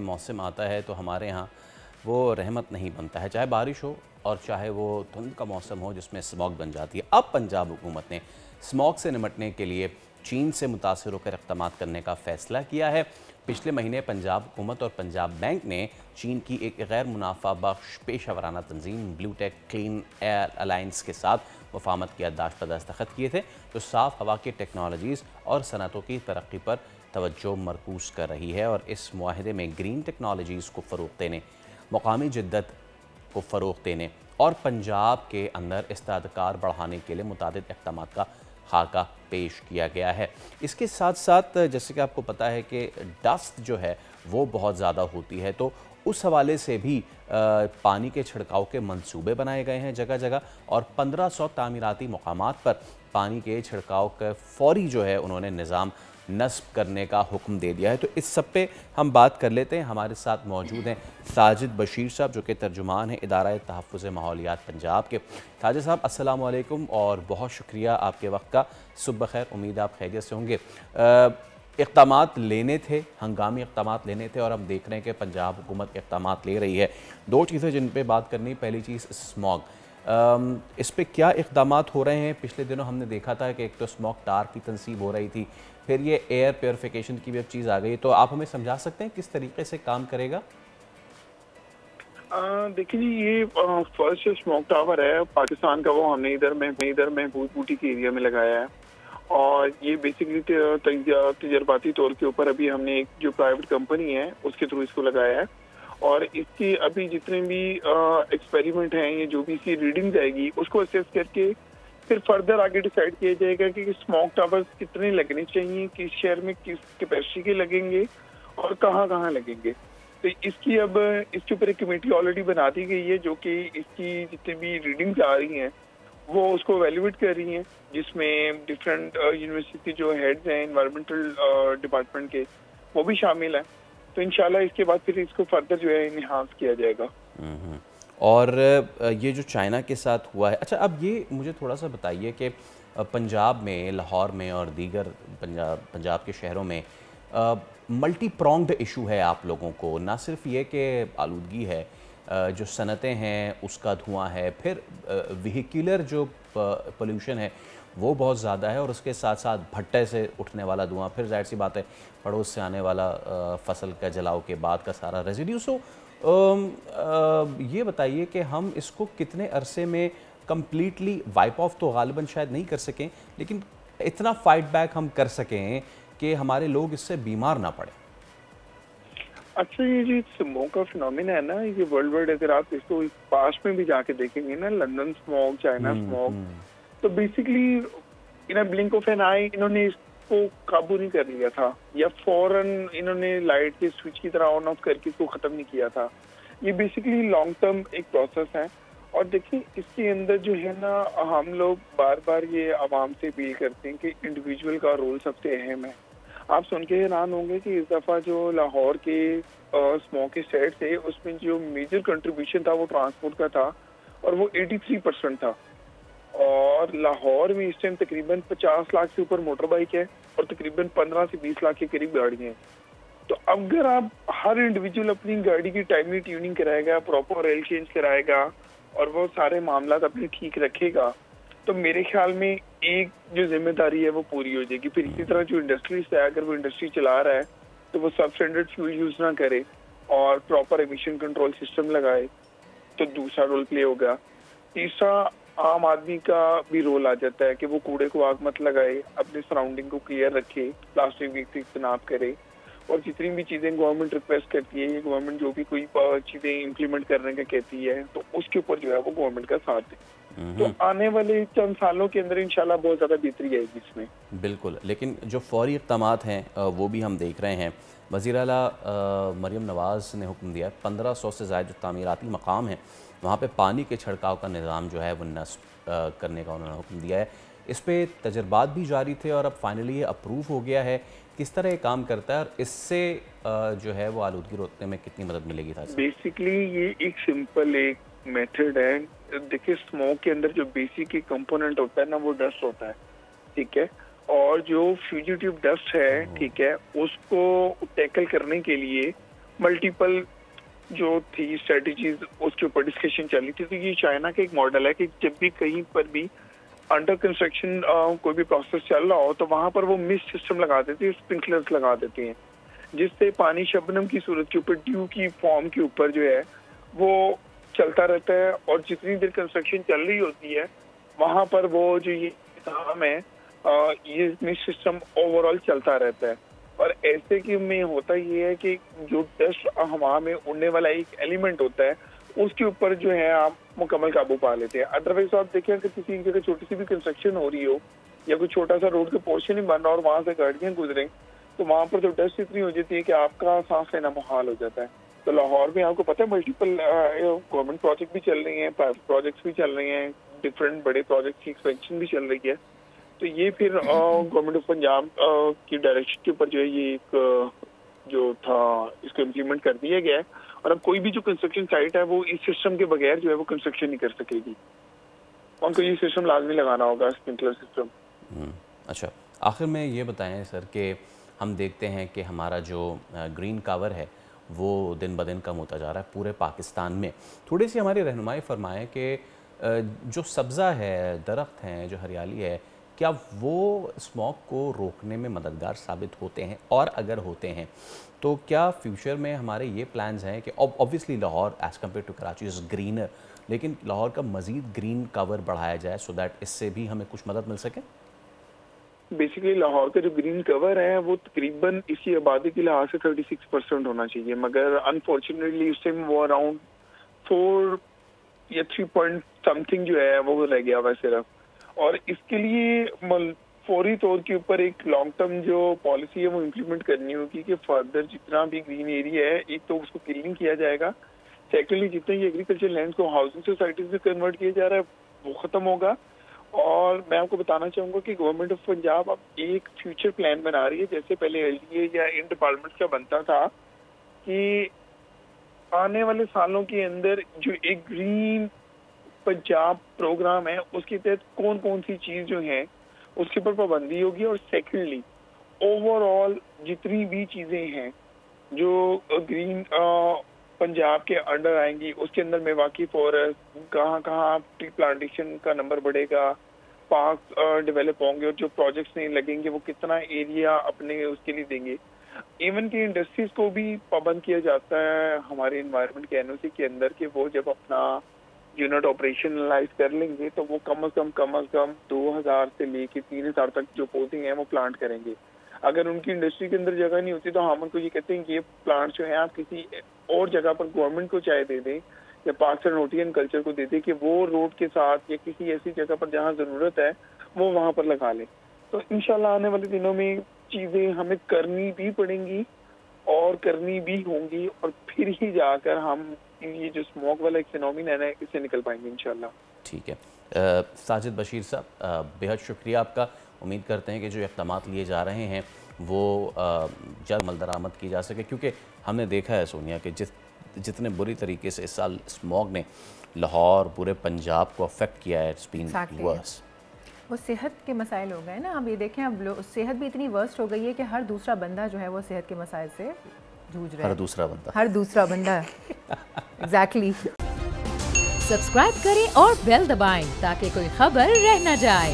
मौसम आता है तो हमारे यहाँ वो रहमत नहीं बनता है, चाहे बारिश हो और चाहे वो धुंध का मौसम हो जिसमें स्मॉग बन जाती है। अब पंजाब हुकूमत ने स्मॉग से निपटने के लिए चीन से मुतासिर होकर इक़दाम करने का फ़ैसला किया है। पिछले महीने पंजाब हुकूमत और पंजाब बैंक ने चीन की एक गैर मुनाफा बख्श पेशा वराना तंजीम Blue Tech Clean Air Alliance के साथ वफ़ामत की याददाश्त पर दस्तखत किए थे, जो साफ़ हवा की टेक्नोलॉजीज़ और सनतों की तरक्की पर तवज्जो मरकूज़ कर रही है और इस मुआहदे में ग्रीन टेक्नोलॉजीज़ को फ़रोग़ देने, मकामी जिद्दत को फ़रोग़ देने और पंजाब के अंदर इस्तादकार बढ़ाने के लिए मुतादिद इक़दामात का खाका पेश किया गया है। इसके साथ साथ जैसे कि आपको पता है कि डस्ट जो है वो बहुत ज़्यादा होती है, तो उस हवाले से भी पानी के छिड़काव के मंसूबे बनाए गए हैं जगह जगह और 1500 तामीराती मकामात पर पानी के छिड़काव का फौरी जो है उन्होंने निज़ाम नस्ब करने का हुक्म दे दिया है। तो इस सब पे हम बात कर लेते हैं। हमारे साथ मौजूद हैं साजिद बशीर साहब, जो कि तर्जुमान हैं इदारा तहफ़्फ़ुज़ माहौलियात पंजाब के। साजिद साहब अस्सलाम वालेकुम और बहुत शुक्रिया आपके वक्त का। सुबह खैर, उम्मीद आप खैरियत से होंगे। इक़दामात लेने थे, हंगामी इक़दामात लेने थे और हम देख रहे हैं कि पंजाब हुकूमत इक़दामात ले रही है। दो चीज़ें जिन पे बात करनी, पहली चीज़ स्मॉग, इस पे क्या इक़दामात हो रहे हैं? पिछले दिनों हमने देखा था कि एक तो स्मॉग टार की तनसीब हो रही थी, फिर ये एयर प्योरीफिकेशन की भी अब चीज़ आ गई, तो आप हमें समझा सकते हैं किस तरीके से काम करेगा? देखिए जी, ये फर्स्ट जो स्मोक टावर है पाकिस्तान का, वो हमने इधर महबूब बूटी के एरिया में लगाया है और ये बेसिकली तजर्बाती तौर के ऊपर अभी हमने एक जो प्राइवेट कंपनी है उसके थ्रू इसको लगाया है और इसकी अभी जितने भी एक्सपेरिमेंट हैं, ये जो भी इसकी रीडिंग आएगी उसको असेस करके फिर फर्दर आगे डिसाइड किया जाएगा कि स्मोक टावर्स कितने लगने चाहिए, किस शहर में किस कैपेसिटी के लगेंगे और कहाँ कहाँ लगेंगे। तो इसकी अब इसके ऊपर एक कमेटी ऑलरेडी बना दी गई है जो कि इसकी जितनी भी रीडिंग्स आ रही हैं वो उसको वैल्यूएट कर रही हैं, जिसमें डिफरेंट यूनिवर्सिटी जो हेड्स हैं एनवायरमेंटल डिपार्टमेंट के वो भी शामिल हैं। तो इंशाल्लाह इसके बाद फिर इसको फर्दर जो है इन्हांस किया जाएगा। और ये जो चाइना के साथ हुआ है, अच्छा अब ये मुझे थोड़ा सा बताइए कि पंजाब में, लाहौर में और दीगर पंजाब के शहरों में मल्टी प्रोंग्ड इशू है आप लोगों को, ना सिर्फ ये कि आलूदगी है, जो सनतें हैं उसका धुआं है, फिर व्हीकुलर जो पोल्यूशन है वो बहुत ज़्यादा है और उसके साथ साथ भट्टे से उठने वाला धुआं, फिर जाहिर सी बात है पड़ोस से आने वाला फसल का जलाव के बाद का सारा रेजिड्यू। सो ये बताइए कि हम इसको कितने अरसे में कम्प्लीटली वाइप ऑफ तो गालिबन शायद नहीं कर सकें, लेकिन इतना फाइट बैक हम कर सकें कि हमारे लोग इससे बीमार ना पड़े। अच्छा, ये जो स्मोक का फिनोमिना है ना, ये वर्ल्ड वाइड अगर आप इसको पास में भी जाके देखेंगे ना, लंदन स्मोक, चाइना स्मोक, तो basically in a blink of an eye इन्होंने इसको काबू नहीं कर लिया था या फौरन इन्होंने लाइट के स्विच की तरह ऑन ऑफ करके इसको खत्म नहीं किया था। ये बेसिकली लॉन्ग टर्म एक प्रोसेस है और देखिए इसके अंदर जो है ना, हम लोग बार बार ये आवाम से अपील करते हैं कि इंडिविजुअल का रोल सबसे अहम है। आप सुन के हैरान होंगे कि इस दफा जो लाहौर के स्मोक के सेट थे उसमें जो मेजर कंट्रीब्यूशन था वो ट्रांसपोर्ट का था और वो 83% था और लाहौर में इस टाइम तकरीबन 50 लाख से ऊपर मोटर बाइक है और तकरीबन 15 से 20 लाख के करीब गाड़ियां हैं। तो अगर आप हर इंडिविजुअल अपनी गाड़ी की टाइमली ट्यूनिंग कराएगा, प्रॉपर ऑयल चेंज कराएगा और वो सारे मामला अपने ठीक रखेगा, तो मेरे ख्याल में एक जो जिम्मेदारी है वो पूरी हो जाएगी। फिर इसी तरह जो इंडस्ट्रीज है, अगर वो इंडस्ट्री चला रहा है तो वो सब स्टैंडर्ड फ्यूल यूज ना करे और प्रॉपर एमिशन कंट्रोल सिस्टम लगाए, तो दूसरा रोल प्ले होगा। तीसरा, आम आदमी का भी रोल आ जाता है कि वो कूड़े को आग मत लगाए, अपने सराउंडिंग को क्लियर रखे, प्लास्टिक भी इस्तेमाल करे और जितनी भी चीजें गवर्नमेंट रिक्वेस्ट करती है, गवर्नमेंट जो भी कोई चीजें इम्प्लीमेंट करने का कहती है तो उसके ऊपर जो है वो गवर्नमेंट का साथ दे। तो आने वाले चंद सालों के अंदर इंशाल्लाह बहुत ज़्यादा बेहतरी आएगी इसमें। बिल्कुल, लेकिन जो फौरी इक़दामात हैं वो भी हम देख रहे हैं। वज़ीर आला मरीम नवाज़ ने हुक्म दिया है 1500 से ज़ायद जो तामीराती मकाम हैं वहाँ पे पानी के छिड़काव का निज़ाम जो है वो नस्ब करने का उन्होंने हुक्म दिया है। इस पे तजर्बात भी जारी थे और अब फाइनली ये अप्रूव हो गया है। किस तरह ये काम करता है और इससे जो है वो आलूदगी रोकने में कितनी मदद मिलेगी? था बेसिकली ये एक सिंपल एक मेथड है। देखिए, स्मोक के अंदर जो बेसिक एक कंपोनेंट होता है ना, वो डस्ट होता है, ठीक है, और जो फ्यूजिटिव डस्ट है, ठीक है, उसको टैकल करने के लिए मल्टीपल जो थी स्ट्रेटेजीज उसके ऊपर डिस्कशन चल रही थी। तो ये चाइना का एक मॉडल है कि जब भी कहीं पर भी अंडर कंस्ट्रक्शन कोई भी प्रोसेस चल रहा हो तो वहां पर वो मिस्ट सिस्टम लगा देते हैं, स्प्रिंकलर्स लगा देते हैं, जिससे पानी शबनम की सूरत के ऊपर, ड्यू की फॉर्म के ऊपर जो है वो चलता रहता है। और जितनी देर कंस्ट्रक्शन चल रही होती है वहां पर वो जो ये काम है ये मिस्ट सिस्टम ओवरऑल चलता रहता है। और ऐसे कि में होता ये है कि जो डस्ट हवा में उड़ने वाला एक एलिमेंट होता है उसके ऊपर जो है आप मुकम्मल काबू पा लेते हैं। अदरवाइज आप देखें अगर किसी एक जगह छोटी सी भी कंस्ट्रक्शन हो रही हो या कोई छोटा सा रोड का पोर्शन ही बन रहा और वहां से गाड़ियां गुजरें तो वहां पर तो डस्ट इतनी हो जाती है कि आपका सांस लेना मुहाल हो जाता है। तो लाहौर में आपको पता है मल्टीपल गवर्नमेंट प्रोजेक्ट भी चल रही हैं, प्राइवेट प्रोजेक्ट्स भी चल रहे हैं, डिफरेंट बड़े प्रोजेक्ट की एक्सपेंशन भी चल रही है। तो ये फिर गवर्नमेंट ऑफ पंजाब की डायरेक्शन के ऊपर जो है ये एक जो था इसको इम्प्लीमेंट कर दिया गया है। और अब कोई भी जो कंस्ट्रक्शन साइट है वो इस सिस्टम के बगैर जो है वो कंस्ट्रक्शन नहीं कर सकेगी, उनको ये सिस्टम लाजमी लगाना होगा, स्प्रिंकलर सिस्टम। अच्छा, आखिर में ये बताएं सर कि हम देखते हैं कि हमारा जो ग्रीन कवर है वो दिन ब दिन कम होता जा रहा है पूरे पाकिस्तान में। थोड़ी सी हमारी रहनुमाई फरमाएं कि जो सब्ज़ा है, दरख्त हैं, जो हरियाली है, क्या वो स्मॉग को रोकने में मददगार साबित होते हैं? और अगर होते हैं तो क्या फ्यूचर में हमारे ये प्लान्स हैं कि obviously Lahore as compared to Karachi is greener, लेकिन लाहौर का मज़ीद ग्रीन कवर बढ़ाया जाए सो दैट इससे भी हमें कुछ मदद मिल सके? बेसिकली लाहौर का जो ग्रीन कवर है वो तकरीबन इसकी आबादी के लिहाज से 36% होना चाहिए, मगर अनफॉर्चुनेटली उस टाइम वो अराउंड 4 या 3 पॉइंट समथिंग जो है वो रह गया हुआ सिर्फ। और इसके लिए फौरी तौर के ऊपर एक लॉन्ग टर्म जो पॉलिसी है वो इम्प्लीमेंट करनी होगी कि फर्दर जितना भी ग्रीन एरिया है एक तो उसको क्लीन किया जाएगा, सेकेंडली जितने ये एग्रीकल्चर लैंड को हाउसिंग सोसाइटीज में कन्वर्ट किया जा रहा है वो खत्म होगा। और मैं आपको बताना चाहूंगा कि गवर्नमेंट ऑफ पंजाब अब एक फ्यूचर प्लान बना रही है, जैसे पहले एलडीए या इन डिपार्टमेंट का बनता था कि आने वाले सालों के अंदर जो एक ग्रीन पंजाब प्रोग्राम है उसके तहत कौन कौन सी चीज जो है उसके ऊपर पाबंदी होगी। और सेकेंडली ओवरऑल जितनी भी चीजें हैं जो ग्रीन पंजाब के अंडर आएंगी उसके अंदर मेवाकी फॉरेस्ट, कहाँ कहाँ ट्री प्लांटेशन का नंबर बढ़ेगा, पार्क डेवलप होंगे और जो प्रोजेक्ट्स नहीं लगेंगे वो कितना एरिया अपने उसके लिए देंगे। इवन की इंडस्ट्रीज को भी पाबंद किया जाता है हमारे एनवायरनमेंट के एनओसी के अंदर कि वो जब अपना यूनिट ऑपरेशनलाइज कर लेंगे तो वो कम से कम 2000 से लेके 3000 तक जो पौधे हैं वो प्लांट करेंगे। अगर उनकी इंडस्ट्री के अंदर जगह नहीं होती तो हम उनको ये कहते हैं कि ये प्लांट जो है आप किसी और जगह पर गवर्नमेंट को चाहे दे दें या पार्क्स एंड हॉर्टिकल्चर कल्चर को दे दें कि वो रोड के साथ या किसी ऐसी जगह पर जहाँ जरूरत है वो वहाँ पर लगा लें। तो इंशाल्लाह आने वाले दिनों में चीजें हमें करनी भी पड़ेंगी और करनी भी होंगी और फिर ही जाकर हम ये जो स्मोक वाला एक फिनोमिना है इससे निकल पाएंगे इंशाल्लाह। ठीक है, साजिद बशीर साहब बेहद शुक्रिया आपका। उम्मीद करते हैं कि जो इक़दामात लिए जा रहे हैं वो जल्द अमल दरामद की जा सके, क्योंकि हमने देखा है सोनिया कि जितने बुरी तरीके से इस साल स्मॉग ने लाहौर पूरे पंजाब को अफेक्ट किया है, इट्स बीन वर्स। वो सेहत के मसाइल हो गए ना, अब ये देखें अब सेहत भी इतनी वर्स्ट हो गई है कि हर दूसरा बंदा जो है वो सेहत के मसाइल से जूझ रहा है। हर दूसरा बंदा एग्जैक्टली। सब्सक्राइब करें और बेल दबाएं ताकि कोई खबर रह न जाए।